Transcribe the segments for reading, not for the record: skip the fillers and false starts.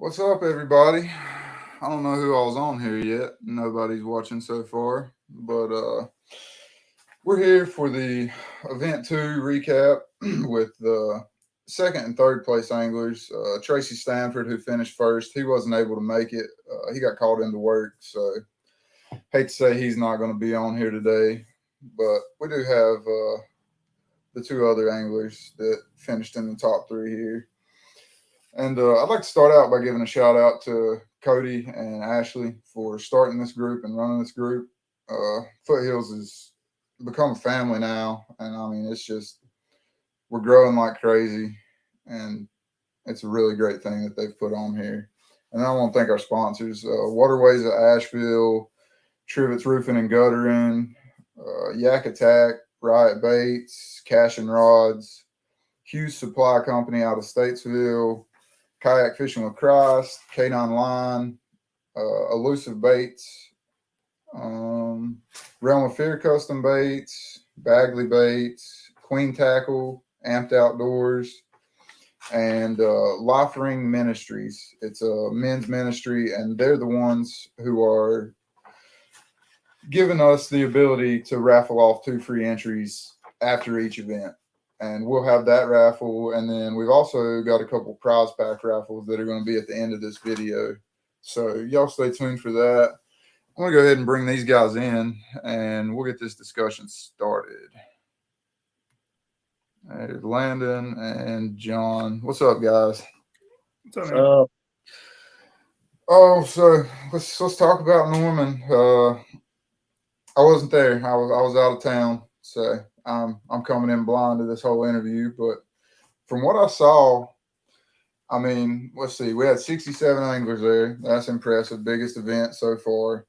What's up, everybody? I don't know who all's on here yet. Nobody's watching so far, but we're here for the event 2 recap with the second and third place anglers. Tracy Stanford, who finished first, he wasn't able to make it. He got called into work, so hate to say he's not going to be on here today. But we do have the two other anglers that finished in the top 3 here. And I'd like to start out by giving a shout out to Cody and Ashley for starting this group and running this group. Foothills has become a family now, and I mean, it's just we're growing like crazy, and it's a really great thing that they've put on here. And I want to thank our sponsors: Waterways of Asheville, Trivets Roofing and Guttering, Yak Attack, Riot Baits, Cash and Rods, Hughes Supply Company out of Statesville, Kayak Fishing with Christ, K9 Line, Elusive Baits, Realm of Fear Custom Baits, Bagley Baits, Queen Tackle, Amped Outdoors, and Lifering Ministries. It's a men's ministry, and they're the ones who are giving us the ability to raffle off 2 free entries after each event. And we'll have that raffle. And then we've also got a couple prize pack raffles that are going to be at the end of this video. So y'all stay tuned for that. I'm going to go ahead and bring these guys in, and we'll get this discussion started. There's Landon and John. What's up, guys? What's up, man? Oh, so let's talk about Norman. I wasn't there. I was out of town, so I'm coming in blind to this whole interview. But from what I saw, I mean, let's see. We had 67 anglers there. That's impressive. Biggest event so far.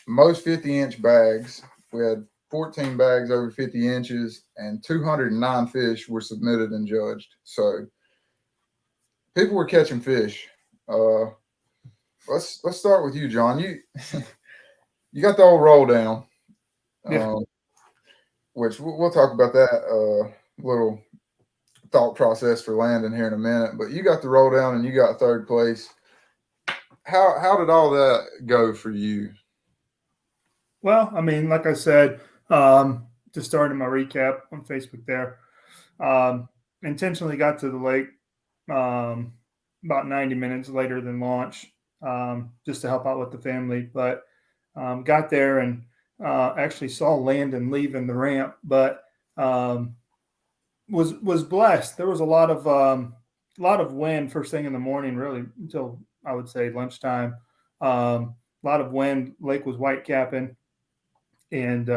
Most 50-inch bags. We had 14 bags over 50 inches, and 209 fish were submitted and judged. So people were catching fish. Let's start with you, John. You you got the old roll down. Yeah. Which we'll talk about that little thought process for Landon here in a minute. But you got the roll down and you got third place. How did all that go for you? Well, I mean, like I said, just starting my recap on Facebook there, intentionally got to the lake about 90 minutes later than launch, just to help out with the family. But got there and actually saw Landon leaving the ramp, but was blessed. There was a lot of wind first thing in the morning, really until I would say lunchtime. A lot of wind. Lake was white capping, and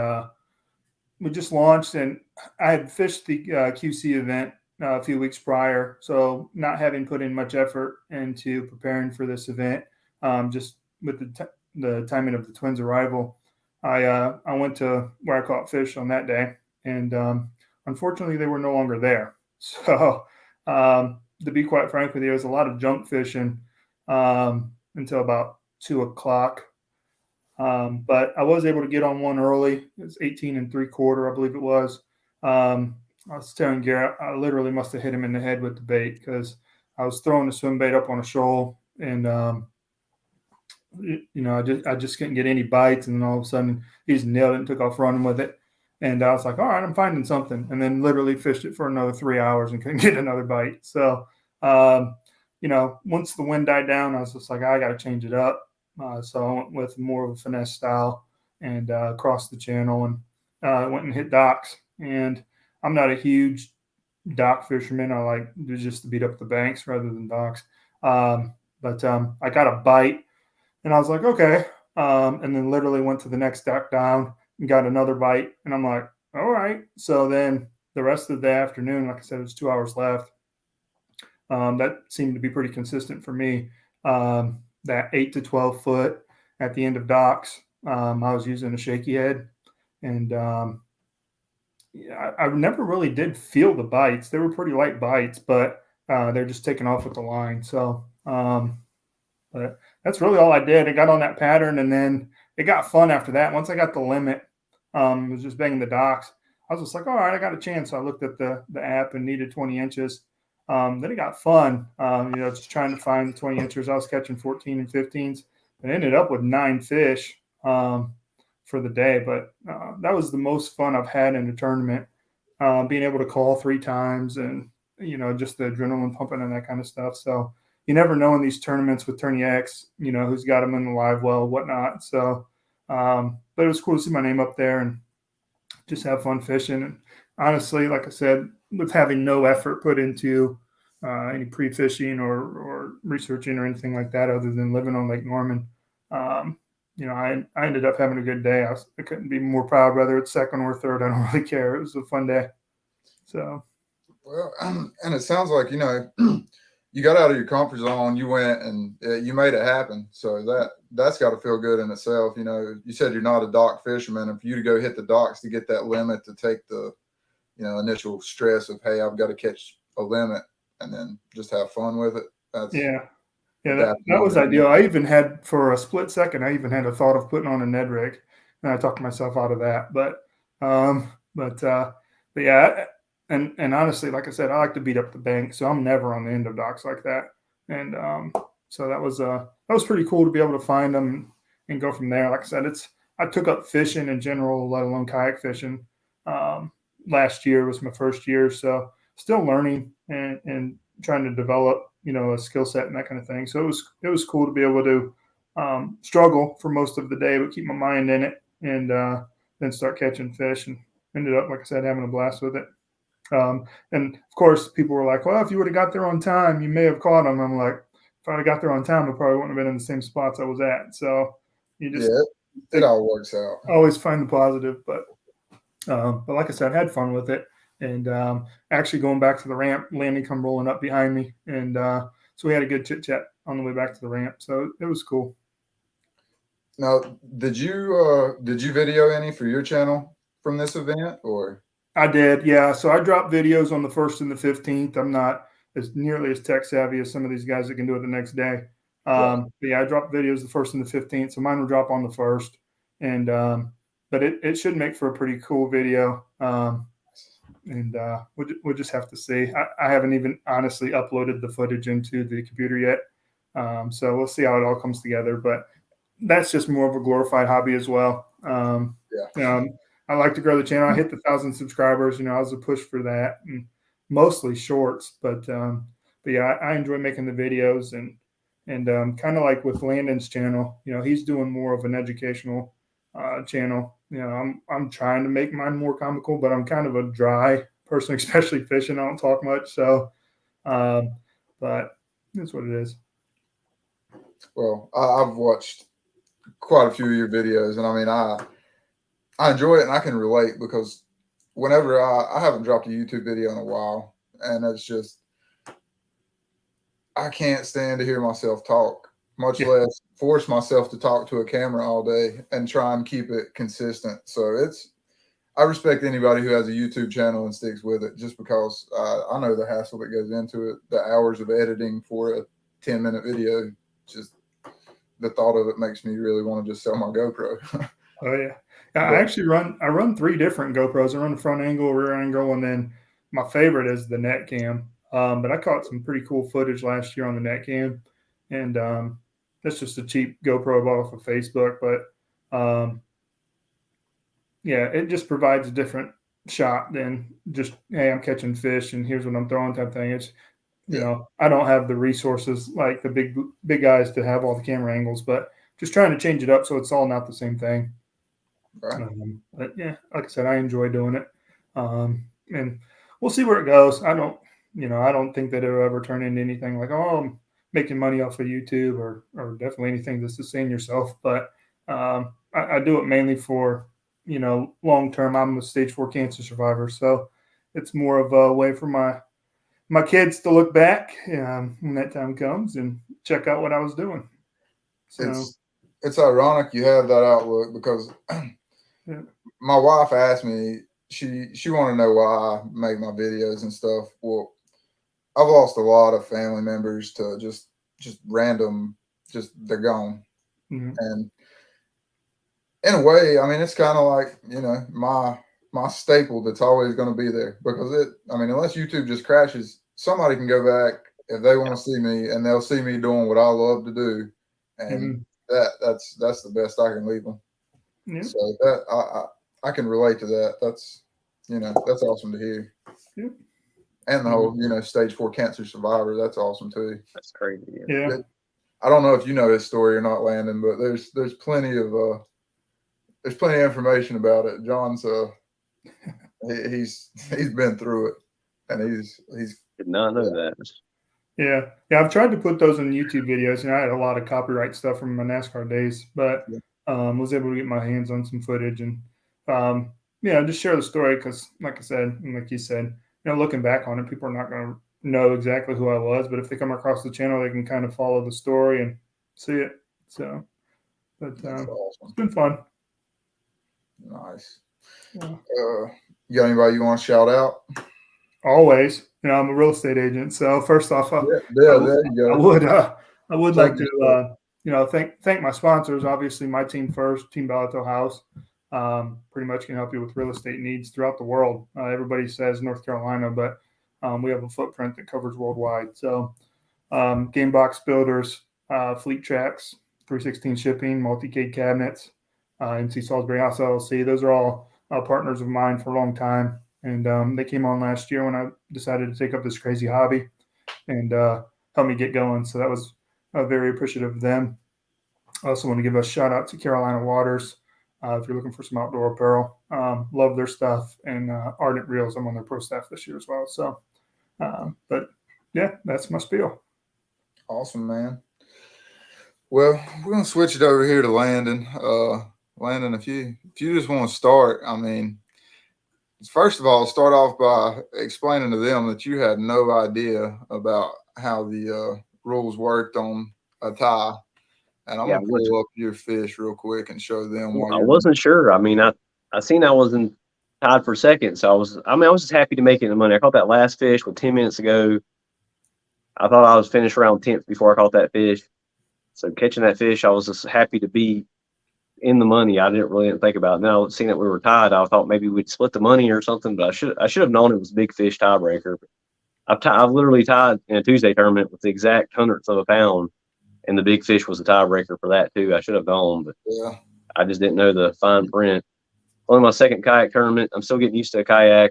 we just launched. And I had fished the QC event a few weeks prior, so not having put in much effort into preparing for this event, just with the timing of the twins' arrival. I went to where I caught fish on that day, and unfortunately, they were no longer there. So, to be quite frank with you, it was a lot of junk fishing until about 2 o'clock. But I was able to get on one early. It was 18 3/4, I believe it was. I was telling Garrett, I literally must have hit him in the head with the bait because I was throwing the swim bait up on a shoal, and I just couldn't get any bites, and then all of a sudden he just nailed it and took off running with it. And I was like, all right, I'm finding something. And then literally fished it for another 3 hours and couldn't get another bite. So, once the wind died down, I was just like, I got to change it up. So I went with more of a finesse style and crossed the channel and went and hit docks. And I'm not a huge dock fisherman. I like just to beat up the banks rather than docks. But I got a bite. And I was like, okay. And then literally went to the next dock down and got another bite. And I'm like, all right. So then the rest of the afternoon, like I said, it was 2 hours left. That seemed to be pretty consistent for me. That 8 to 12 foot at the end of docks, I was using a shaky head. And I never really did feel the bites. They were pretty light bites, but they're just taking off with the line. So, but that's really all I did. I got on that pattern, and then it got fun after that. Once I got the limit, it was just banging the docks. I was just like, all right, I got a chance. So I looked at the app and needed 20 inches. Then it got fun, just trying to find the 20 inchers. I was catching 14 and 15s and ended up with 9 fish for the day. But that was the most fun I've had in a tournament, being able to call 3 times and, just the adrenaline pumping and that kind of stuff. So you never know in these tournaments with Tourney X, who's got them in the live well, whatnot. So, but it was cool to see my name up there and just have fun fishing. And honestly, like I said, with having no effort put into any pre-fishing or researching or anything like that, other than living on Lake Norman, I ended up having a good day. I couldn't be more proud, whether it's second or third. I don't really care. It was a fun day. So, well, and it sounds like you got out of your comfort zone. You went and you made it happen. So that's got to feel good in itself. You said you're not a dock fisherman, and for you to go hit the docks to get that limit, to take the initial stress of, hey, I've got to catch a limit, and then just have fun with it. That was ideal. I even had, for a split second, I even had a thought of putting on a Ned rig, and I talked myself out of that. But yeah, and honestly, like I said, I like to beat up the bank, so I'm never on the end of docks like that. And so that was pretty cool to be able to find them and go from there. Like I said, I took up fishing in general, let alone kayak fishing. Last year was my first year, so still learning and trying to develop, a skill set and that kind of thing. So it was cool to be able to struggle for most of the day, but keep my mind in it, and then start catching fish, and ended up, like I said, having a blast with it. And of course, people were like, well, if you would have got there on time, you may have caught them. I'm like, if I'd have got there on time, I probably wouldn't have been in the same spots I was at. So you just, it all works out. Always find the positive. But like I said, I had fun with it. And actually going back to the ramp, Landon come rolling up behind me. And so we had a good chit chat on the way back to the ramp. So it was cool. Now, did you video any for your channel from this event, or? I did, yeah. So I dropped videos on the 1st and the 15th. I'm not as nearly as tech savvy as some of these guys that can do it the next day. But yeah, I dropped videos the 1st and the 15th. So mine will drop on the 1st. And but it should make for a pretty cool video. And we'll just have to see. I haven't even honestly uploaded the footage into the computer yet. So we'll see how it all comes together. But that's just more of a glorified hobby as well. I like to grow the channel. I hit the 1,000 subscribers. I was a push for that, and mostly shorts. But yeah, I enjoy making the videos, and kind of like with Landon's channel. He's doing more of an educational channel. I'm trying to make mine more comical, but I'm kind of a dry person, especially fishing. I don't talk much, so but that's what it is. Well, I've watched quite a few of your videos, and I mean, I enjoy it, and I can relate, because whenever I haven't dropped a YouTube video in a while, and it's just, I can't stand to hear myself talk, much less force myself to talk to a camera all day and try and keep it consistent. So I respect anybody who has a YouTube channel and sticks with it, just because I know the hassle that goes into it, the hours of editing for a 10-minute video. Just the thought of it makes me really want to just sell my GoPro. Oh yeah. I run 3 different GoPros. I run the front angle, rear angle, and then my favorite is the net cam. But I caught some pretty cool footage last year on the net cam, and that's just a cheap GoPro I bought off of Facebook. But yeah, it just provides a different shot than just, hey, I'm catching fish and here's what I'm throwing type thing. It's I don't have the resources like the big guys to have all the camera angles, but just trying to change it up so it's all not the same thing. Right. But yeah, like I said, I enjoy doing it, and we'll see where it goes. I don't think that it'll ever turn into anything like, oh, I'm making money off of YouTube or definitely anything to sustain yourself. But I do it mainly for long term. I'm a stage 4 cancer survivor, so it's more of a way for my kids to look back when that time comes and check out what I was doing. So it's ironic you have that outlook, because my wife asked me, she wanted to know why I make my videos and stuff. Well, I've lost a lot of family members to just random, they're gone. Mm-hmm. And in a way, I mean, it's kind of like, my staple that's always going to be there, because unless YouTube just crashes, somebody can go back if they want to see me, and they'll see me doing what I love to do, and that's the best I can leave them. Yeah. So that I can relate to that. That's that's awesome to hear. Yeah. And the whole stage 4 cancer survivor, that's awesome too. That's crazy. Yeah. I don't know if you know his story or not, Landon, but there's plenty of information about it. John's he's been through it, and he's Did not know that. Yeah. I've tried to put those in YouTube videos, and I had a lot of copyright stuff from my NASCAR days, but was able to get my hands on some footage and just share the story because, like I said, and like you said, looking back on it, people are not going to know exactly who I was, but if they come across the channel, they can kind of follow the story and see it. So, but awesome. It's been fun. Nice. Yeah. You got anybody you want to shout out? Always, I'm a real estate agent. So first off, there you go. I would like to, thank my sponsors. Obviously, my team first, Team Balato House, pretty much can help you with real estate needs throughout the world. Everybody says North Carolina, but we have a footprint that covers worldwide. So, game box builders, fleet tracks, 316 shipping, multi-cade cabinets, NC Salisbury House LLC. Those are all partners of mine for a long time. And they came on last year when I decided to take up this crazy hobby and help me get going. So that was very appreciative of them. I also want to give a shout out to Carolina Waters. If you're looking for some outdoor apparel, love their stuff. And Ardent Reels, I'm on their pro staff this year as well. So, but yeah, that's my spiel. Awesome, man. Well, we're going to switch it over here to Landon. Landon, if you just want to start, I mean, first of all, start off by explaining to them that you had no idea about how the rules worked on a tie. And I'm going to pull up your fish real quick and show them. I wasn't sure. I mean, I seen I wasn't tied for second. So I was just happy to make it in the money. I caught that last fish with 10 minutes ago. I thought I was finished around 10th before I caught that fish. So catching that fish, I was just happy to be in the money. I didn't really think about it. Now, seeing that we were tied, I thought maybe we'd split the money or something, but I should have known it was big fish tiebreaker. I've literally tied in a Tuesday tournament with the exact hundredths of a pound, and the big fish was a tiebreaker for that too. I should have known, but I just didn't know the fine print. Only my second kayak tournament. I'm still getting used to a kayak.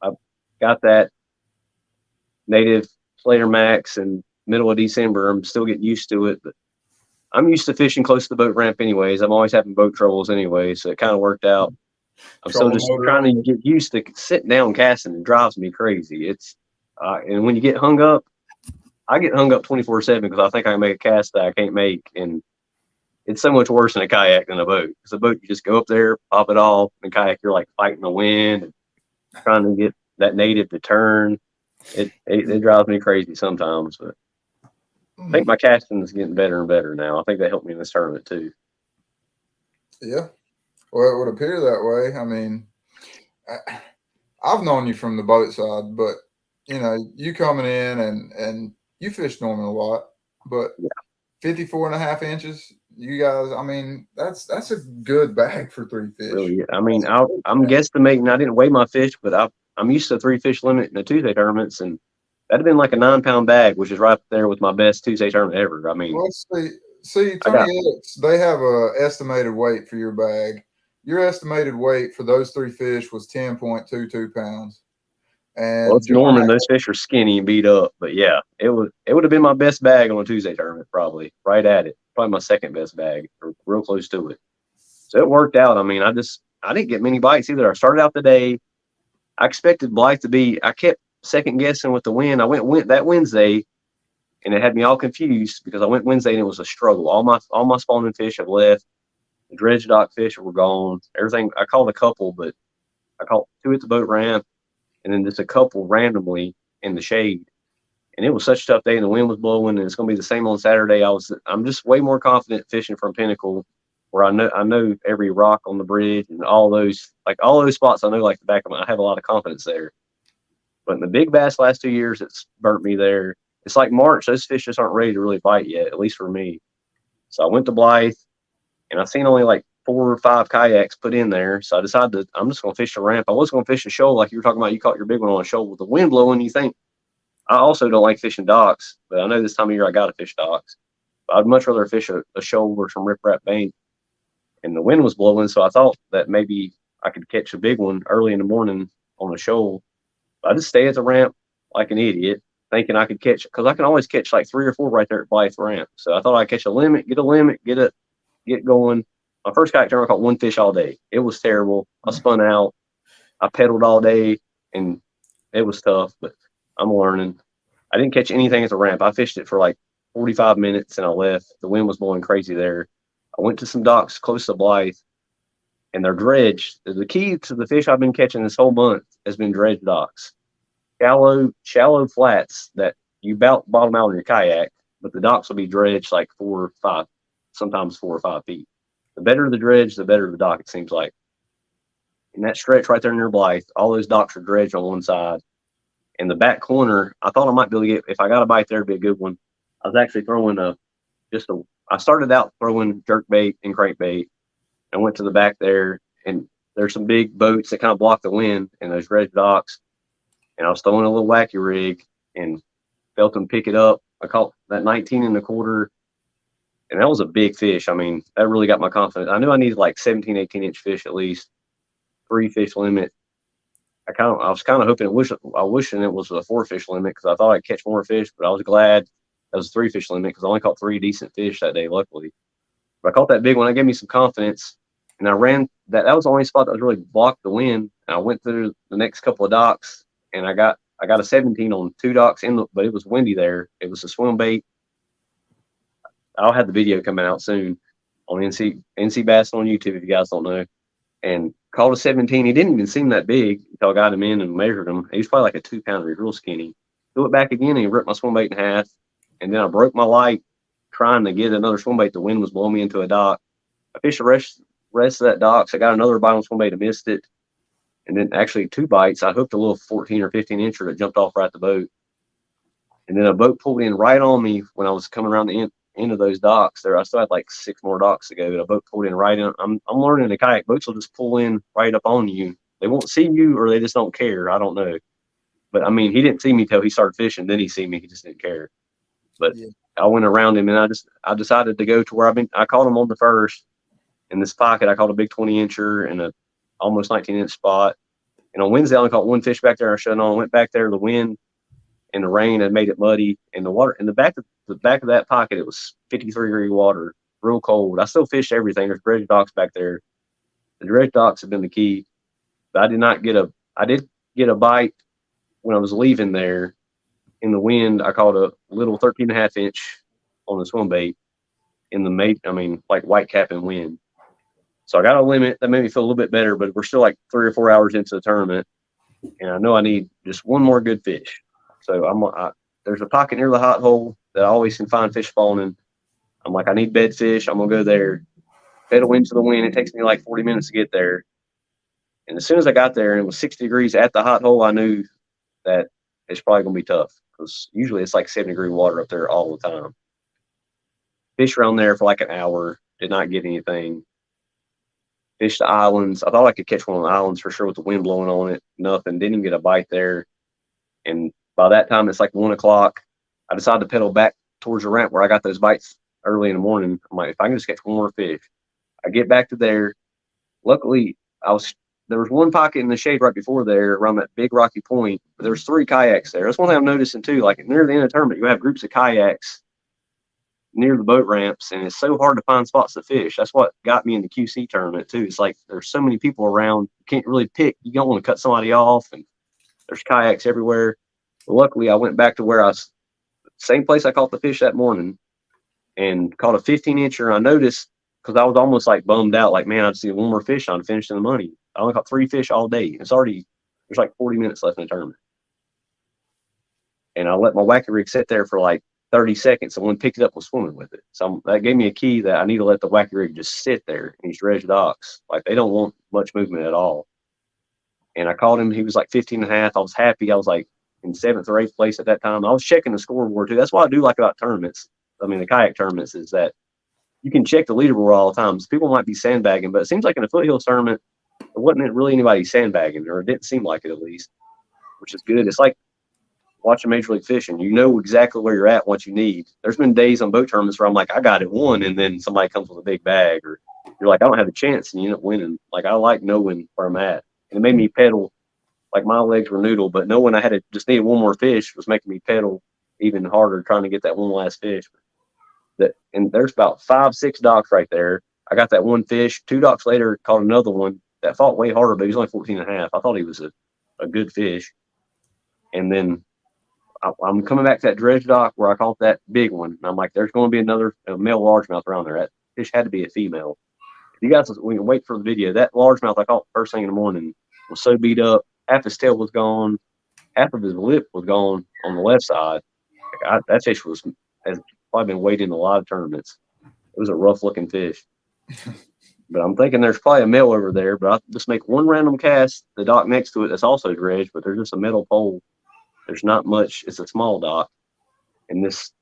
I've got that native Slater Max in middle of December. I'm still getting used to it, but I'm used to fishing close to the boat ramp anyways. I'm always having boat troubles anyway, so it kind of worked out. I'm still just trying to get used to sitting down casting. It drives me crazy. It's and when you get hung up, I get hung up 24/7 because I think I can make a cast that I can't make, and it's so much worse in a kayak than a boat. Because a boat, you just go up there, pop it off. In a kayak, you're like fighting the wind, and trying to get that native to turn. It drives me crazy sometimes, but I think my casting is getting better and better now. I think that helped me in this tournament too. Yeah, well, it would appear that way. I mean, I've known you from the boat side, but you coming in and you fish Norman a lot, but 54.5 inches, you guys, I mean, that's a good bag for 3 fish. Really, I mean, I'm guesstimating. I didn't weigh my fish, but I'm used to 3 fish limit in the Tuesday tournaments, and that'd have been like a 9-pound bag, which is right there with my best Tuesday tournament ever. I mean, let's see, Tony X, they have a estimated weight for your bag. Your estimated weight for those 3 fish was 10.22 pounds. And it's Norman. Those fish are skinny and beat up, but yeah, it would have been my best bag on a Tuesday tournament, probably right at it. Probably my second best bag, or real close to it. So it worked out. I mean, I didn't get many bites either. I started out the day. I expected Blythe to be. I kept second guessing with the wind. I went that Wednesday, and it had me all confused because I went Wednesday and it was a struggle. All my spawning fish have left. The dredge dock fish were gone. Everything. I caught a couple, but I caught 2 at the boat ramp, and then just a couple randomly in the shade. And it was such a tough day, and the wind was blowing, and it's going to be the same on Saturday. I'm just way more confident fishing from Pinnacle, where I know every rock on the bridge and all those spots. I know like the back of my. I have a lot of confidence there. But in the big bass last 2 years, it's burnt me there. It's like March; those fish just aren't ready to really bite yet, at least for me. So I went to Blythe, and I seen only like 4 or 5 kayaks put in there. So I decided I'm just going to fish the ramp. I was going to fish the shoal like you were talking about. You caught your big one on a shoal with the wind blowing. You think I also don't like fishing docks, but I know this time of year I got to fish docks. But I'd much rather fish a shoal or some riprap bank. And the wind was blowing, so I thought that maybe I could catch a big one early in the morning on the shoal. But I just stay at the ramp like an idiot, thinking I could catch, because I can always catch like 3 or 4 right there at Blythe Ramp. So I thought I'd catch a limit, get going. My first kayak tournament, I caught 1 fish all day. It was terrible. I spun out. I pedaled all day, and it was tough, but I'm learning. I didn't catch anything at the ramp. I fished it for like 45 minutes, and I left. The wind was blowing crazy there. I went to some docks close to Blythe, and they're dredged. The key to the fish I've been catching this whole month has been dredged docks. Shallow flats that you bottom out in your kayak, but the docks will be dredged like 4 or 5, sometimes 4 or 5 feet. The better the dredge, the better the dock, it seems like. In that stretch right there near Blythe, all those docks are dredged on one side. In the back corner, I thought I might be able to get, if I got a bite there, it'd be a good one. I was actually throwing I started out throwing jerk bait and crankbait. I went to the back there, and there's some big boats that kind of block the wind in those dredged docks. And I was throwing a little wacky rig and felt him pick it up. I caught that 19 1/4. And that was a big fish. I mean, that really got my confidence. I knew I needed like 17, 18-inch fish at least, 3 fish limit. I was kind of hoping wishing it was a 4 fish limit, because I thought I'd catch more fish, but I was glad that was a 3 fish limit, because I only caught 3 decent fish that day, luckily. But I caught that big one. That gave me some confidence, and I ran that. That was the only spot that was really blocked the wind. And I went through the next couple of docks, and I got a 17 on 2 docks but it was windy there. It was a swim bait. I'll have the video coming out soon on NC Bass on YouTube if you guys don't know. And caught a 17. He didn't even seem that big until I got him in and measured him. He was probably like a 2-pounder. He was real skinny. Threw it back again, and he ripped my swim bait in half. And then I broke my light trying to get another swim bait. The wind was blowing me into a dock. I fished the rest of that dock. So I got another bite on swim bait and missed it. And then actually 2 bites. I hooked a little 14 or 15 incher that jumped off right at the boat. And then a boat pulled in right on me when I was coming around the end of those docks there. I still had like 6 more docks to go. A boat pulled in right in. I'm learning to kayak. Boats will just pull in right up on you. They won't see you, or they just don't care. I don't know. But I mean, he didn't see me till he started fishing. Then he see me. He just didn't care. But yeah. I went around him, and I decided to go to where I caught him on the first. In this pocket, I caught a big 20 incher and a almost 19-inch spot. And on Wednesday, I only caught 1 fish back there. I shut on, went back there. The wind and the rain had made it muddy, and the water in the back of that pocket, it was 53-degree water, real cold. I still fished everything. There's dredge docks back there. The dredge docks have been the key. But I did get a bite when I was leaving there. In the wind, I caught a little 13.5-inch on the swim bait in the like white cap and wind. So I got a limit. That made me feel a little bit better, but we're still like 3 or 4 hours into the tournament, and I know I need just one more good fish. So there's a pocket near the hot hole that I always can find fish falling in. I'm like, I need bed fish. I'm gonna go there. Pedal into the wind. It takes me like 40 minutes to get there. And as soon as I got there and it was 60 degrees at the hot hole, I knew that it's probably gonna be tough, because usually it's like 70-degree water up there all the time. Fish around there for like an hour. Did not get anything. Fished the islands. I thought I could catch one on the islands for sure with the wind blowing on it. Nothing. Didn't even get a bite there. And by that time, it's like 1 o'clock. I decided to pedal back towards the ramp where I got those bites early in the morning. I'm like, if I can just catch one more fish. I get back to there. Luckily, there was one pocket in the shade right before there around that big rocky point. But there was 3 kayaks there. That's one thing I'm noticing too. Like near the end of the tournament, you have groups of kayaks near the boat ramps, and it's so hard to find spots to fish. That's what got me in the QC tournament too. It's like there's so many people around, you can't really pick. You don't want to cut somebody off, and there's kayaks everywhere. But luckily, I went back to same place I caught the fish that morning, and caught a 15-incher. I noticed, because I was almost like bummed out, like, man, I just need one more fish on finishing the money. I only caught 3 fish all day. There's like 40 minutes left in the tournament. And I let my wacky rig sit there for like 30 seconds. Someone picked it up, was swimming with it. So that gave me a key that I need to let the wacky rig just sit there in these dredge docks. Like, they don't want much movement at all. And I called him. He was like 15.5. I was happy. I was like in 7th or 8th place at that time. I was checking the scoreboard too. That's what I do like about tournaments. The kayak tournaments, is that you can check the leaderboard all the time. So people might be sandbagging, but it seems like in a Foothills tournament, there wasn't really anybody sandbagging, or it didn't seem like it, at least, which is good. It's like watching Major League Fishing, you know exactly where you're at, what you need. There's been days on boat tournaments where I'm like, I got it won, and then somebody comes with a big bag, or you're like, I don't have a chance, and you end up winning. Like, I like knowing where I'm at. And it made me pedal. Like, my legs were noodle, but knowing I had just needed one more fish was making me pedal even harder, trying to get that one last fish. And there's about 5-6 docks right there. I got that one fish. 2 docks later, caught another one that fought way harder, but he was only 14 and a half. I thought he was a good fish. And then I'm coming back to that dredge dock where I caught that big one. And I'm like, there's going to be another male largemouth around there. That fish had to be a female. If you guys we can wait for the video, that largemouth I caught first thing in the morning was so beat up. Half his tail was gone. Half of his lip was gone on the left side. That fish has probably been weighed in a lot of tournaments. It was a rough looking fish. But I'm thinking there's probably a male over there. But I just make one random cast, the dock next to it that's also dredged, but there's just a metal pole. There's not much. It's a small dock. And this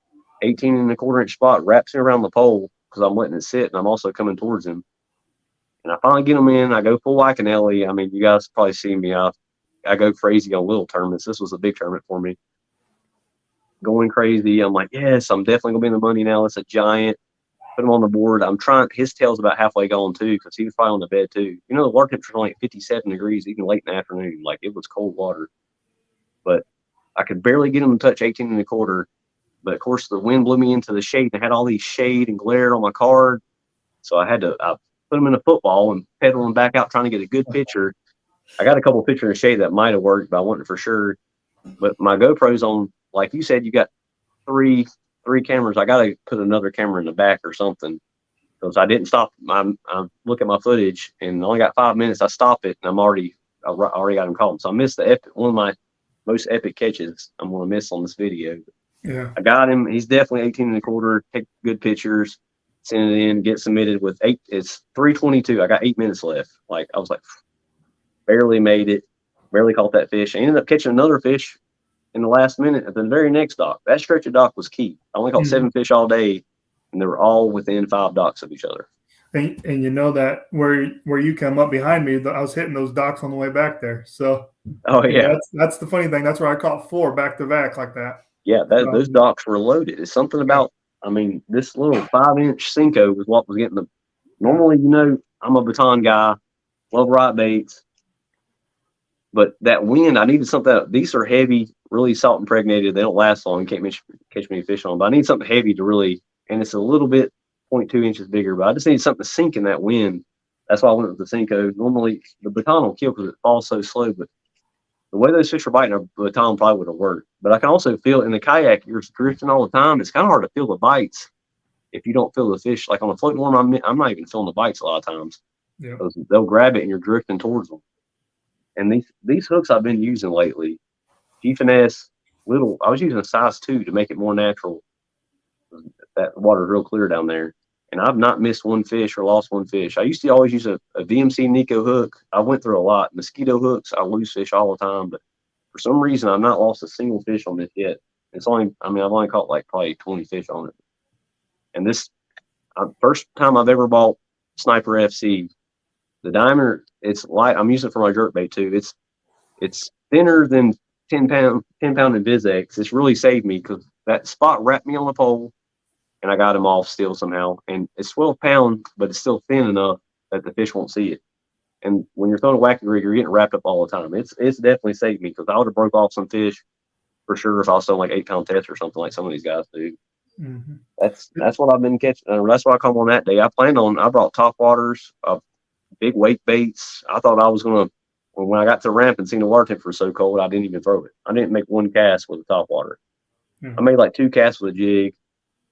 18 and a quarter inch spot wraps me around the pole because I'm letting it sit, and I'm also coming towards him. And I finally get him in. I go full Wakanelli. I mean, you guys probably see me. I go crazy on little tournaments. This was a big tournament for me. Going crazy. I'm like, yes, I'm definitely going to be in the money now. It's a giant. Put him on the board. I'm trying. His tail's about halfway gone, too, because he was probably on the bed, too. You know, the water temperature was like 57 degrees, even late in the afternoon. Like, it was cold water. But I could barely get him to touch 18 and a quarter. But, of course, the wind blew me into the shade, and I had all these shade and glare on my card. So I put him in a football and pedal him back out trying to get a good picture. I got a couple of pictures in shade that might have worked, but I wasn't for sure. But my GoPro's on, like you said, you got three cameras. I got to put another camera in the back or something because I didn't stop. I look at my footage and only got 5 minutes. I stop it and I already got him caught. So I missed one of my most epic catches I'm going to miss on this video. Yeah. I got him. He's definitely 18 and a quarter. Take good pictures, send it in, get submitted with 8. It's 3:22. I got 8 minutes left. Like, I was like, barely made it, barely caught that fish. I ended up catching another fish in the last minute at the very next dock. That stretch of dock was key. I only caught 7 fish all day, and they were all within 5 docks of each other. And you know that where you come up behind me, I was hitting those docks on the way back there. So that's the funny thing. That's where I caught 4 back to back like that. Yeah, those docks were loaded. It's something about, I mean, this little 5-inch Cinco was what was getting them. Normally, you know, I'm a baton guy, love rot baits. But that wind, I needed something. These are heavy, really salt impregnated. They don't last long. You can't catch many fish on them. But I need something heavy to really, and it's a little bit 0.2 inches bigger. But I just need something to sink in that wind. That's why I went with the Cinco. Normally, the baton will kill because it falls so slow. But the way those fish are biting, a baton probably would have worked. But I can also feel in the kayak, you're drifting all the time. It's kind of hard to feel the bites if you don't feel the fish. Like on a floating worm, I'm not even feeling the bites a lot of times. Yeah. They'll grab it and you're drifting towards them. And these hooks I've been using lately, G-Finesse, I was using a size 2 to make it more natural. That water's real clear down there. And I've not missed one fish or lost one fish. I used to always use a VMC Nico hook. I went through a lot. Mosquito hooks, I lose fish all the time. But for some reason, I've not lost a single fish on this yet. I've only caught like probably 20 fish on it. And this, first time I've ever bought Sniper FC. The diameter, it's light. I'm using it for my jerkbait too. It's thinner than 10 pound Invisex. It's really saved me because that spot wrapped me on the pole, and I got him off still somehow. And it's 12 pound, but it's still thin enough that the fish won't see it. And when you're throwing a wacky rig, you're getting wrapped up all the time. It's definitely saved me because I would have broke off some fish for sure if I was throwing like 8-pound tests or something like some of these guys do. Mm-hmm. That's what I've been catching. That's why I come on that day. I brought top waters, big weight baits. I thought I was going to, when I got to the ramp and seen the water temperature was so cold, I didn't even throw it. I didn't make one cast with a top water. I made like 2 casts with a jig.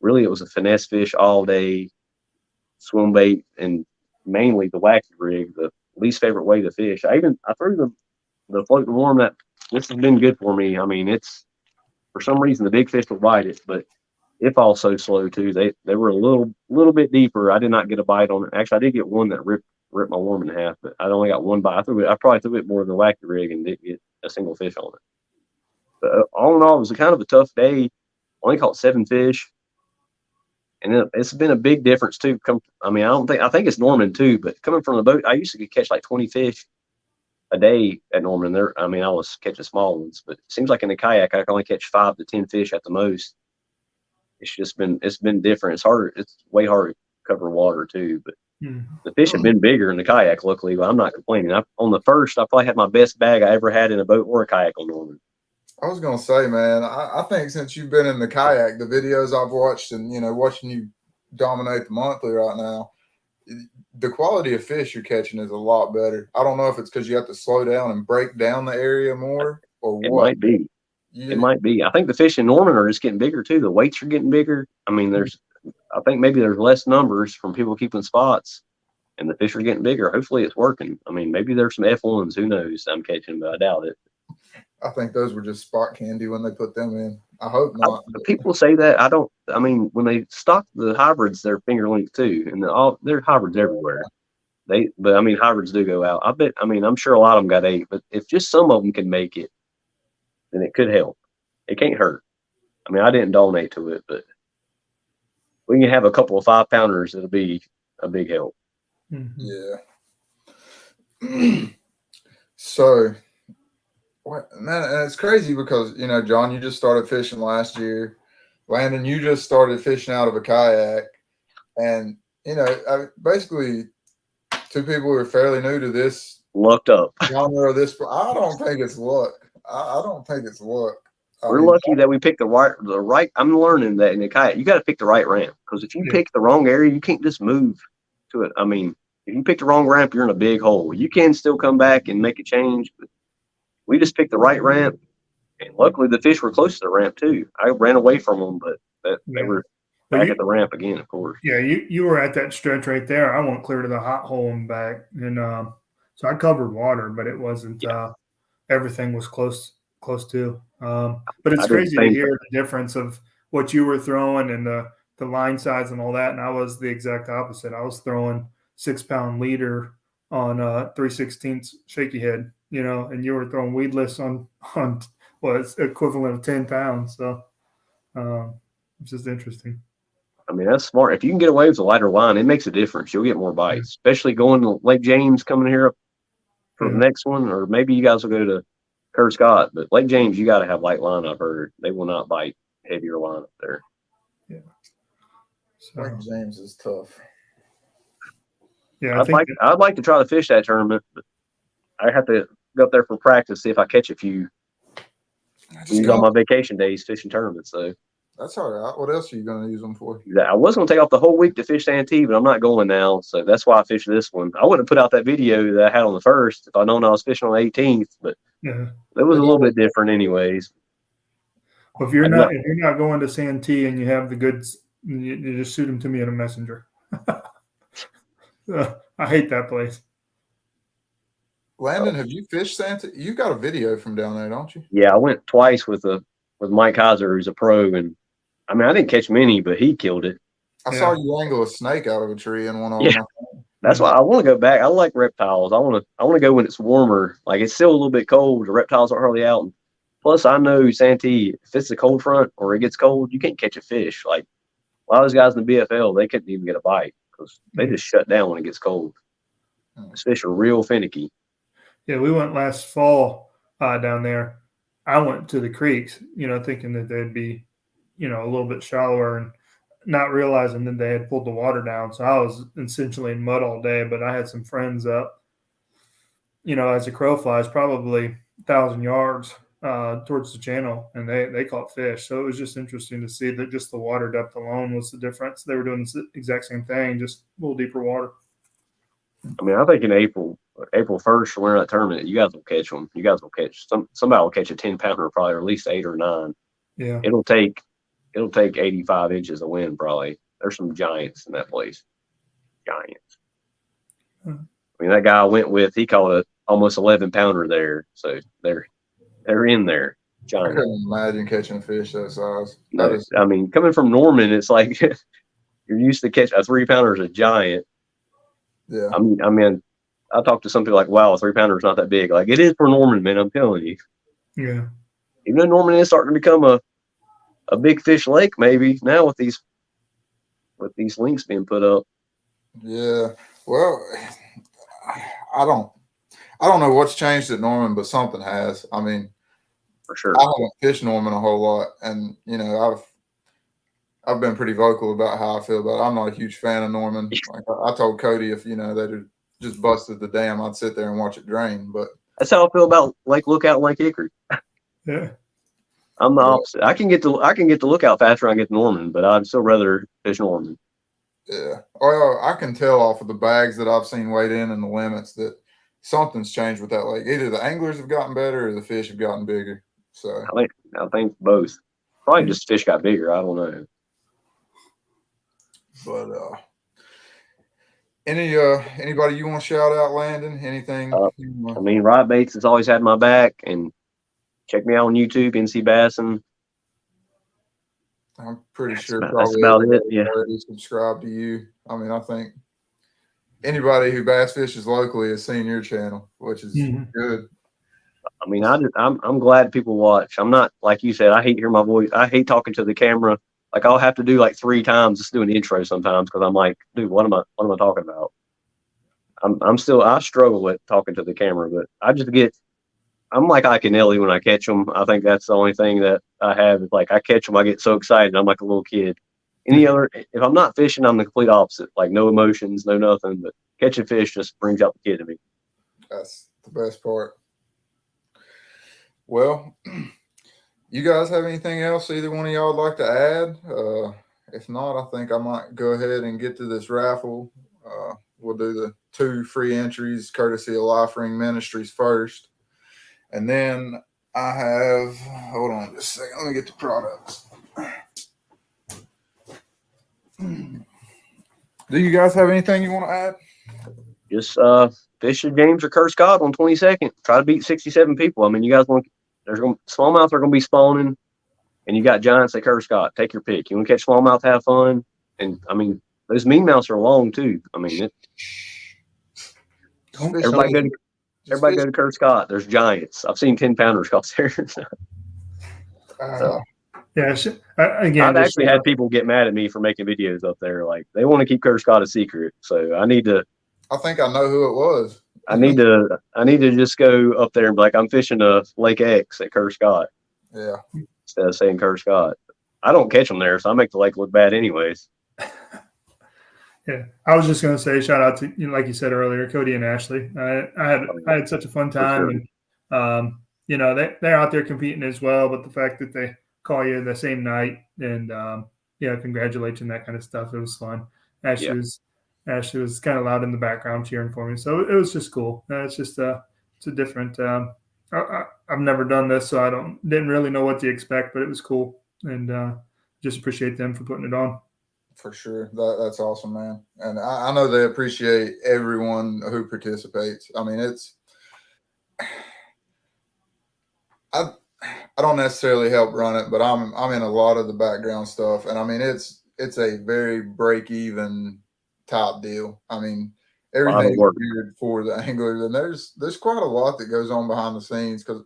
Really, it was a finesse fish all day, swim bait, and mainly the wacky rig, the least favorite way to fish. I threw the floating worm. This has been good for me. I mean, it's, for some reason, the big fish will bite it, but it falls so slow too. They were a little bit deeper. I did not get a bite on it. Actually, I did get one that ripped my worm in half, but I only got one bite. I probably threw it more than the wacky rig and didn't get a single fish on it. But all in all, it was kind of a tough day. Only caught 7 fish, and it's been a big difference too. I think it's Norman too, but coming from the boat, I used to catch like 20 fish, a day at Norman. I was catching small ones, but it seems like in the kayak I can only catch 5 to 10 fish at the most. It's been different. It's way harder to cover water too, but the fish have been bigger in the kayak, luckily, but I'm not complaining. On the first, I probably had my best bag I ever had in a boat or a kayak on Norman. I was gonna say, man, I think since you've been in the kayak, the videos I've watched and watching you dominate the monthly right now, the quality of fish you're catching is a lot better. I don't know if it's because you have to slow down and break down the area more or It what. might be. It might be. I think the fish in Norman are just getting bigger too. The weights are getting bigger. I think maybe there's less numbers from people keeping spots, and the fish are getting bigger. Hopefully it's working. Maybe there's some F1s. Who knows? I'm catching, but I doubt it. I think those were just spot candy when they put them in. I hope not. People say that. I don't. When they stock the hybrids, they're finger length too, and they're hybrids everywhere. Hybrids do go out. I bet. I'm sure a lot of them got 8, but if just some of them can make it, then it could help. It can't hurt. I didn't donate to it, but we can have a couple of 5-pounders. It'll be a big help. Yeah. So, man, and it's crazy because, John, you just started fishing last year. Landon, you just started fishing out of a kayak. And, basically 2 people who are fairly new to this. Lucked up. Genre of this. I don't think it's luck. I don't think it's luck. We're lucky that we picked the right. I'm learning that in the kayak, you got to pick the right ramp, because if you pick the wrong area, you can't just move to it. If you pick the wrong ramp, you're in a big hole. You can still come back and make a change, but we just picked the right ramp, and luckily the fish were close to the ramp too. I ran away from them, but they were back at the ramp again, of course. Yeah, you were at that stretch right there. I went clear to the hot hole and back, and so I covered water, but it wasn't. Everything was close to. But it's crazy to hear the difference of what you were throwing and the line size and all that. And I was the exact opposite. I was throwing 6-pound leader on 3/16 shaky head, and you were throwing weedless on what's equivalent of 10 pounds. So it's just interesting. That's smart. If you can get away with a lighter line, it makes a difference. You'll get more bites, especially going to Lake James, coming here up for the next one, or maybe you guys will go to Kerr Scott. But Lake James, you got to have light line. I've heard they will not bite heavier line up there. Yeah, so, Lake James is tough. Yeah, I'd like to try to fish that tournament, but I have to go up there for practice, see if I catch a few. Use on my vacation days fishing tournaments, so. That's all right. What else are you going to use them for? I was going to take off the whole week to fish Santee, but I'm not going now, so that's why I fished this one. I wouldn't have put out that video that I had on the first if I'd known I was fishing on the 18th, but it was a little bit different anyways. Well, if you're not going to Santee and you have the goods, you just shoot them to me in a messenger. I hate that place. Landon, have you fished Santee? You got a video from down there, don't you? Yeah, I went twice with Mike Heiser, who's a pro, and I didn't catch many, but he killed it. I saw you angle a snake out of a tree in one of them. That's why I want to go back. I like reptiles. I want to go when it's warmer. Like, it's still a little bit cold. The reptiles aren't hardly out. And plus, I know Santee, if it's a cold front or it gets cold, you can't catch a fish. Like, a lot of those guys in the BFL, they couldn't even get a bite because they just shut down when it gets cold. Those fish are real finicky. Yeah, we went last fall down there. I went to the creeks, thinking that they'd be, a little bit shallower, and not realizing that they had pulled the water down. So I was essentially in mud all day, but I had some friends up, as a crow flies, probably 1,000 yards towards the channel, and they caught fish. So it was just interesting to see that just the water depth alone was the difference. They were doing the exact same thing, just a little deeper water. I think in April 1st, we're in that tournament, you guys will catch them. You guys will catch somebody will catch a 10-pounder, probably, or at least 8 or 9. Yeah. It'll take 85 inches of wind, probably. There's some giants in that place. Giants. That guy I went with, he caught a almost 11-pounder there. So they're in there. Giants. I couldn't imagine catching a fish that size. No, coming from Norman, it's like you're used to catch a 3-pounder is a giant. Yeah. I talked to some people like, wow, a 3-pounder is not that big. Like, it is for Norman, man, I'm telling you. Yeah. Even though Norman is starting to become a big fish lake, maybe now with these links being put up. Yeah. Well, I don't know what's changed at Norman, but something has. I mean, for sure. I haven't fished Norman a whole lot, and I've been pretty vocal about how I feel about it. I'm not a huge fan of Norman. Like I told Cody, if they'd just busted the dam, I'd sit there and watch it drain. But that's how I feel about Lake Lookout and Lake Hickory. Yeah. I'm the opposite. I can get the Lookout faster than I get the Norman, but I'd still rather fish Norman. Yeah. Well, I can tell off of the bags that I've seen weighed in and the limits that something's changed with that lake. Either the anglers have gotten better or the fish have gotten bigger. So I think both. Probably just fish got bigger. I don't know. But anybody you want to shout out, Landon? Anything? I mean, Rod Bates has always had my back, and check me out on YouTube, NC Bassin. I'm pretty sure that's about it. Yeah. Already subscribe to you. I mean, I think anybody who bass fishes locally has seen your channel, which is good. I mean, I'm glad people watch. I'm not, like you said, I hate hearing my voice. I hate talking to the camera. Like I'll have to do like 3 times just do an intro sometimes because I'm like, dude, what am I talking about? I struggle with talking to the camera, but I'm like Ike and Ellie when I catch them. I think that's the only thing that I have is like I catch them, I get so excited. I'm like a little kid. If I'm not fishing, I'm the complete opposite. Like no emotions, no nothing. But catching fish just brings out the kid in me. That's the best part. Well, you guys have anything else either one of y'all would like to add? If not, I think I might go ahead and get to this raffle. We'll do the 2 free entries courtesy of Lifering Ministries first. And then I have, hold on just a second, let me get the products. Do you guys have anything you want to add? Just fish with James or Kurt Scott on 22nd. Try to beat 67 people. I mean, you guys smallmouth are going to be spawning, and you got giants at Kurt Scott. Take your pick. You want to catch smallmouth, have fun. And, I mean, those meanmouths are long, too. I mean, everybody go to Kurt Scott. There's giants. I've seen 10-pounders caught there. Again, I've actually had people get mad at me for making videos up there. Like they want to keep Kurt Scott a secret. So I think I know who it was. I need to just go up there and be like, I'm fishing a Lake X at Kurt Scott. Yeah. Instead of saying Kurt Scott. I don't catch them there, so I make the lake look bad anyways. Yeah, I was just going to say shout out to like you said earlier, Cody and Ashley. I had such a fun time, and they're out there competing as well. But the fact that they call you the same night and congratulate you and that kind of stuff, it was fun. Ashley was kind of loud in the background cheering for me, so it was just cool. It's just it's a different. I've never done this, so I didn't really know what to expect, but it was cool, and just appreciate them for putting it on. For sure. That's awesome, man. And I know they appreciate everyone who participates. I mean, I don't necessarily help run it, but I'm in a lot of the background stuff. And I mean, it's a very break even type deal. I mean, everything is geared for the anglers, and there's quite a lot that goes on behind the scenes. Cause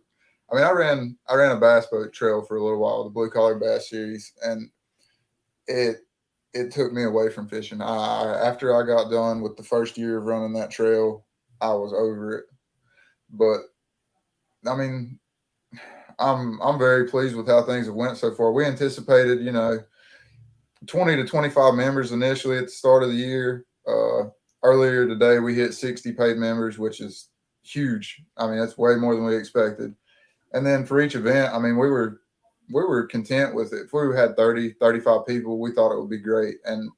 I mean, I ran a bass boat trail for a little while, the Blue Collar Bass Series, and it took me away from fishing. After I got done with the first year of running that trail, I was over it. But I mean, I'm very pleased with how things have went so far. We anticipated, 20 to 25 members initially at the start of the year. Earlier today, we hit 60 paid members, which is huge. I mean, that's way more than we expected. And then for each event, I mean, we were content with it. If we had 30, 35 people, we thought it would be great. And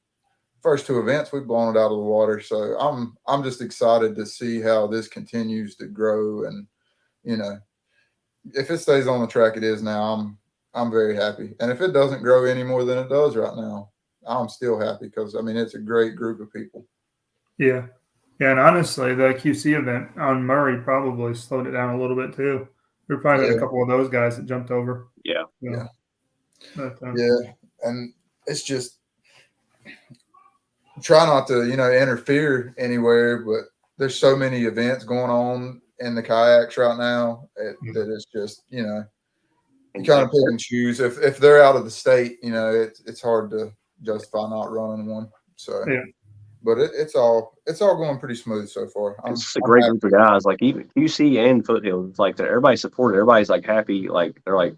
first 2 events, we've blown it out of the water. So I'm just excited to see how this continues to grow. And, if it stays on the track it is now, I'm very happy. And if it doesn't grow any more than it does right now, I'm still happy because, I mean, it's a great group of people. Yeah. Yeah. And honestly, the QC event on Murray probably slowed it down a little bit too. There probably been a couple of those guys that jumped over. Yeah. Yeah. But, And it's just try not to, interfere anywhere, but there's so many events going on in the kayaks right now that it's just, you kind of pick and choose. If they're out of the state, it's hard to justify not running one. So but it's all going pretty smooth so far. It's just a I'm great happy. group of guys. Like even QC and Foothills, like everybody's supported. Everybody's like happy. Like they're like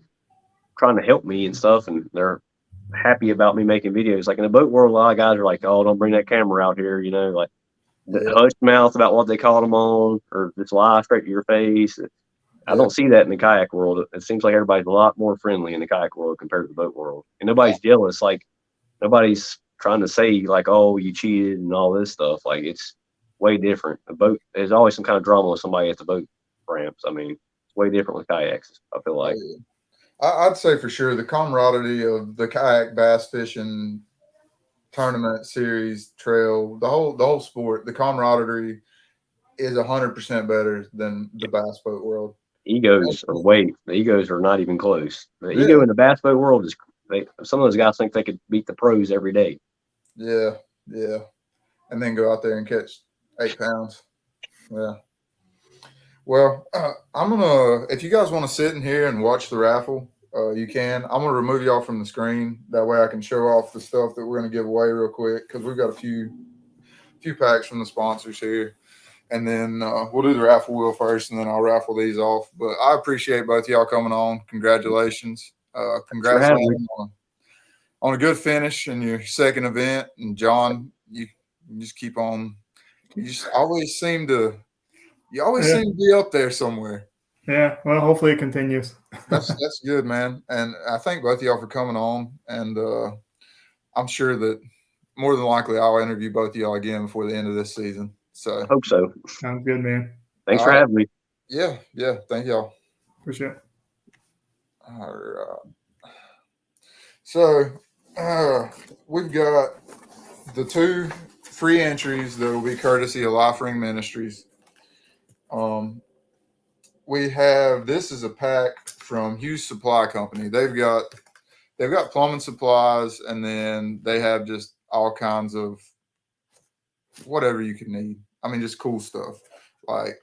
trying to help me and stuff, and they're happy about me making videos. Like in the boat world, a lot of guys are like, "Oh, don't bring that camera out here," like the Yeah. hush mouth about what they called them on, or just lie straight to your face. I Yeah. don't see that in the kayak world. It seems like everybody's a lot more friendly in the kayak world compared to the boat world, and nobody's jealous. Like nobody's trying to say like, "Oh, you cheated" and all this stuff. Like it's way different. The boat, there's always some kind of drama with somebody at the boat ramps. I mean, it's way different with kayaks. I feel like. Yeah. I'd say for sure the camaraderie of the kayak bass fishing tournament series trail, the whole sport, the camaraderie is 100% better than the bass boat world. The egos are not even close. The Yeah, ego in the bass boat world is some of those guys think they could beat the pros every day. yeah, yeah, and then go out there and catch 8 pounds. Yeah. Well, I'm gonna. If you guys want to sit in here and watch the raffle, you can. I'm gonna remove y'all from the screen. That way, I can show off the stuff that we're gonna give away real quick because we've got a few packs from the sponsors here, and then we'll do the raffle wheel first, and then I'll raffle these off. But I appreciate both y'all coming on. Congratulations. For Congrats having me. on a good finish in your second event. And John, you just keep on. You just always seem to. You always seem to be up there somewhere. Yeah. Well, hopefully it continues. That's good, man. And I thank both of y'all for coming on. And I'm sure that more than likely I'll interview both of y'all again before the end of this season. So I hope so. Sounds good, man. Thanks for having me. Yeah. Thank y'all. For sure. All right. So we've got the 2 free entries that will be courtesy of Lifering Ministries. We have, this is a pack from Hughes Supply Company. They've got plumbing supplies, and then they have just all kinds of whatever you could need. I mean, just cool stuff like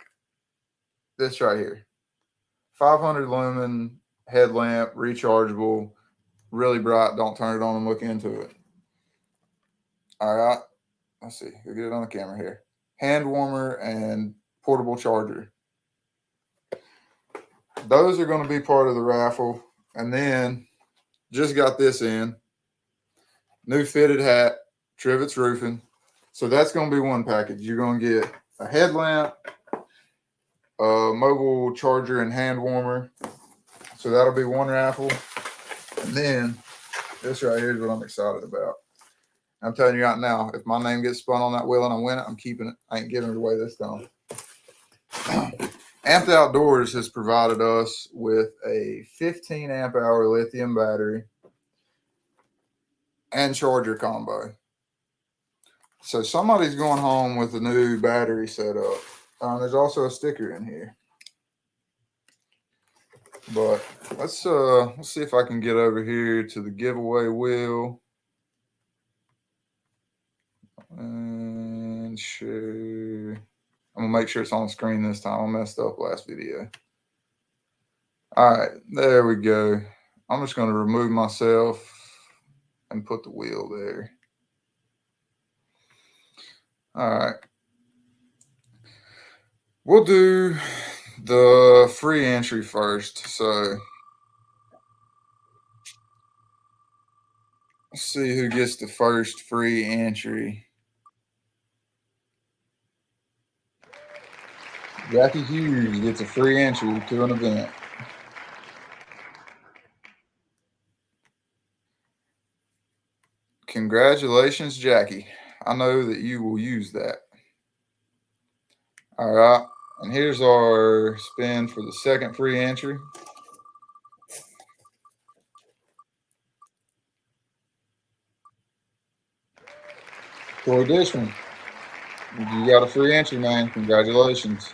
this right here. 500 lumen headlamp, rechargeable, really bright. Don't turn it on and look into it. All right. Let's see. We'll get it on the camera here. Hand warmer and portable charger. Those are going to be part of the raffle. And then just got this in. New fitted hat, Trivets Roofing. So that's going to be one package. You're going to get a headlamp, a mobile charger, and hand warmer. So that'll be one raffle. And then this right here is what I'm excited about. I'm telling you right now, if my name gets spun on that wheel and I win it, I'm keeping it. I ain't giving it away this time. Amped Outdoors has provided us with a 15 amp hour lithium battery and charger combo. So somebody's going home with a new battery setup. There's also a sticker in here. But let's see if I can get over here to the giveaway wheel and share. I'm gonna make sure it's on the screen this time. I messed up last video. All right, there we go. I'm just gonna remove myself and put the wheel there. All right. We'll do the free entry first. So let's see who gets the first free entry. Jackie Hughes gets a free entry to an event. Congratulations, Jackie. I know that you will use that. All right. And here's our spin for the second free entry. Troy Dishman, you got a free entry, man. Congratulations.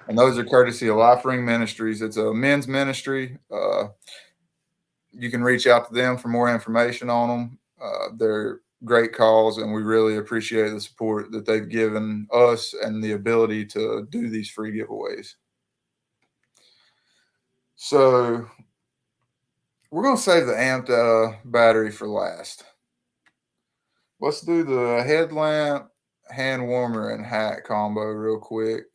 And those are courtesy of Lifering Ministries. It's a men's ministry. You can reach out to them for more information on them. They're great calls, and we really appreciate the support that they've given us and the ability to do these free giveaways. So we're going to save the amped battery for last. Let's do the headlamp hand warmer and hat combo real quick.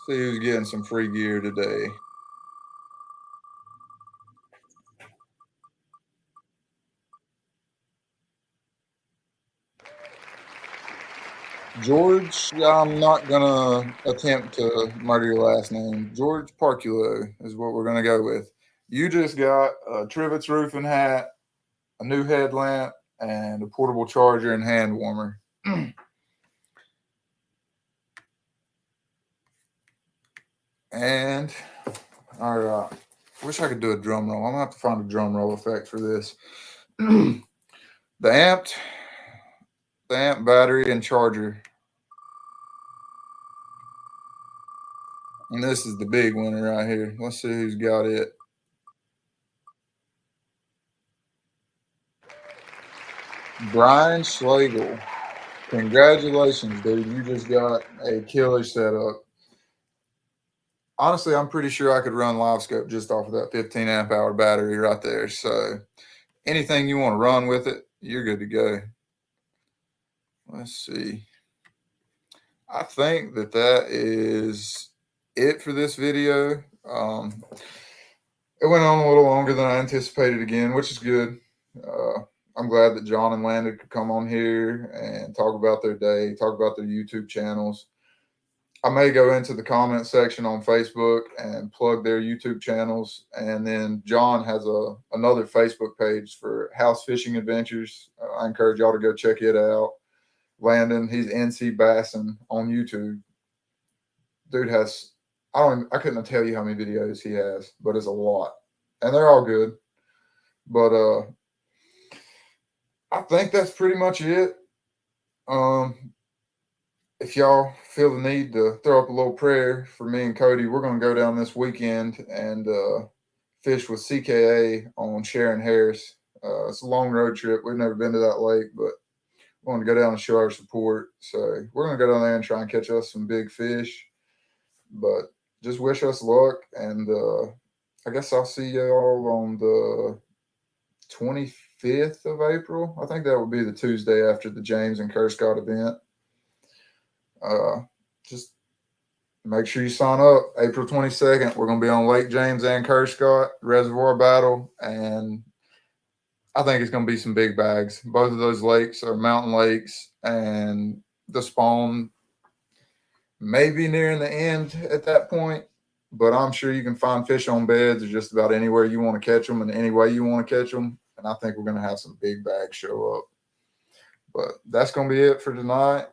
See who's getting some free gear today. George, I'm not gonna attempt to murder your last name. George Parculo is what we're gonna go with. You just got a Trivets roof and hat, a new headlamp, and a portable charger and hand warmer. And all right, wish I could do a drum roll. I'm gonna have to find a drum roll effect for this. the amp battery and charger. And this is the big winner right here. Let's see who's got it. Brian Schlegel. Congratulations, dude. You just got a killer setup. Honestly, I'm pretty sure I could run LiveScope just off of that 15 amp hour battery right there. So anything you want to run with it, you're good to go. Let's see. I think that is it for this video. It went on a little longer than I anticipated again, which is good. I'm glad that John and Landon could come on here and talk about their day, talk about their YouTube channels. I may go into the comment section on Facebook and plug their YouTube channels. And then John has another Facebook page for house fishing adventures. I encourage y'all to go check it out. Landon, he's NC Bassin on YouTube. Dude has, I couldn't tell you how many videos he has, but it's a lot. And they're all good. But I think that's pretty much it. If y'all feel the need to throw up a little prayer for me and Cody, we're going to go down this weekend and fish with CKA on Sharon Harris. It's a long road trip. We've never been to that lake, but we want to go down and show our support. So we're going to go down there and try and catch us some big fish. But just wish us luck. And I guess I'll see y'all on the 25th of April. I think that would be the Tuesday after the James and Kerscott event. Just make sure you sign up. April 22nd, we're going to be on Lake James and Kerscott, Reservoir Battle, and I think it's going to be some big bags. Both of those lakes are mountain lakes, and the spawn may be nearing the end at that point, but I'm sure you can find fish on beds or just about anywhere you want to catch them and any way you want to catch them, and I think we're going to have some big bags show up. But that's going to be it for tonight.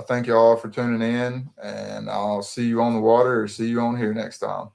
Thank you all for tuning in, and I'll see you on the water or see you on here next time.